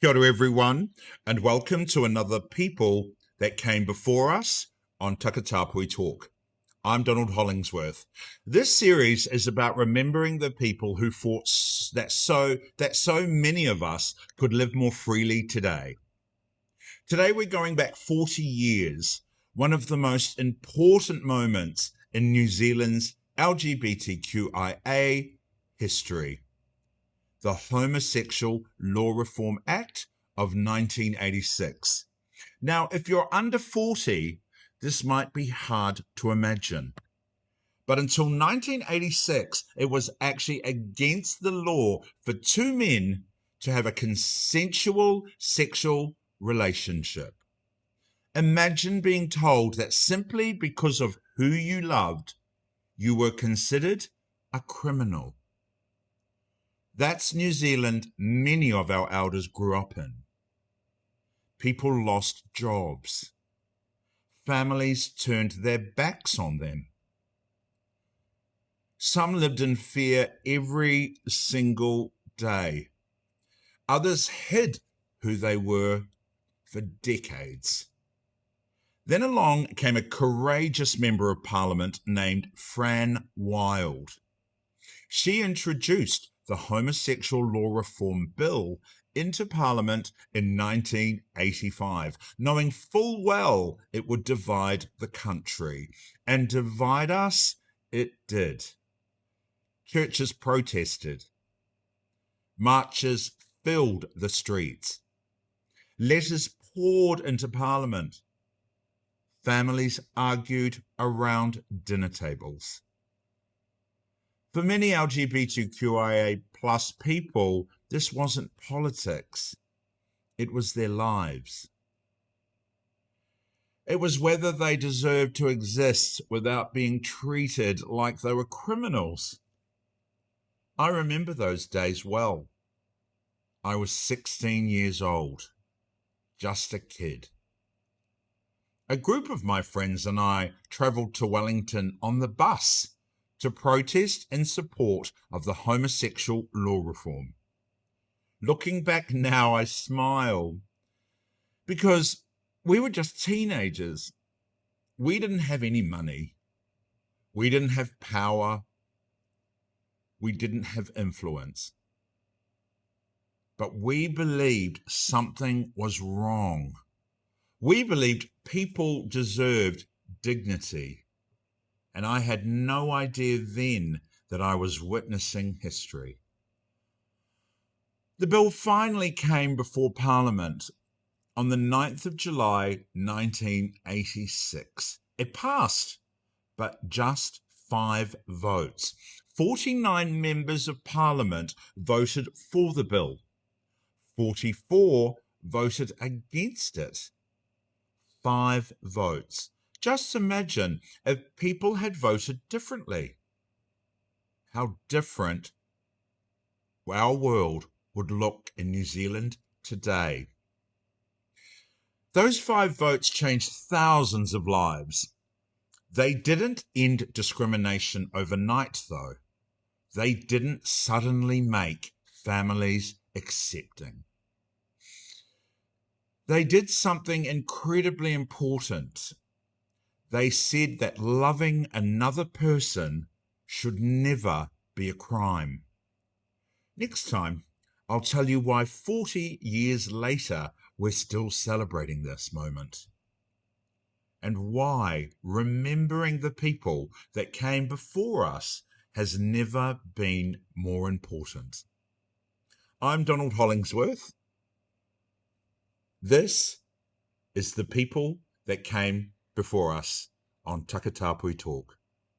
Kia ora everyone, and welcome to another People That Came Before Us on Takatāpui Talk. I'm Donald Hollingsworth. This series is about remembering the people who fought that so many of us could live more freely today. Today we're going back 40 years, one of the most important moments in New Zealand's LGBTQIA history. The Homosexual Law Reform Act of 1986. Now, if you're under 40, this might be hard to imagine. But until 1986, it was actually against the law for two men to have a consensual sexual relationship. Imagine being told that simply because of who you loved, you were considered a criminal. That's New Zealand many of our elders grew up in. People lost jobs. Families turned their backs on them. Some lived in fear every single day. Others hid who they were for decades. Then along came a courageous member of Parliament named Fran Wilde. She introduced the Homosexual Law Reform Bill into Parliament in 1985, knowing full well it would divide the country. And divide us, it did. Churches protested. Marches filled the streets. Letters poured into Parliament. Families argued around dinner tables. For many LGBTQIA plus people, this wasn't politics. It was their lives. It was whether they deserved to exist without being treated like they were criminals. I remember those days well. I was 16 years old, just a kid. A group of my friends and I travelled to Wellington on the bus to protest in support of the homosexual law reform. Looking back now, I smile because we were just teenagers. We didn't have any money. We didn't have power. We didn't have influence. But we believed something was wrong. We believed people deserved dignity. And I had no idea then that I was witnessing history. The bill finally came before Parliament on the 9th of July 1986. It passed, but just 5 votes. 49 members of Parliament voted for the bill. 44 voted against it. 5 votes. Just imagine if people had voted differently. How different our world would look in New Zealand today. Those 5 votes changed thousands of lives. They didn't end discrimination overnight, though. They didn't suddenly make families accepting. They did something incredibly important. They said that loving another person should never be a crime. Next time, I'll tell you why 40 years later we're still celebrating this moment. And why remembering the people that came before us has never been more important. I'm Donald Hollingsworth. This is the People That Came Before Us on Takatāpui Talk.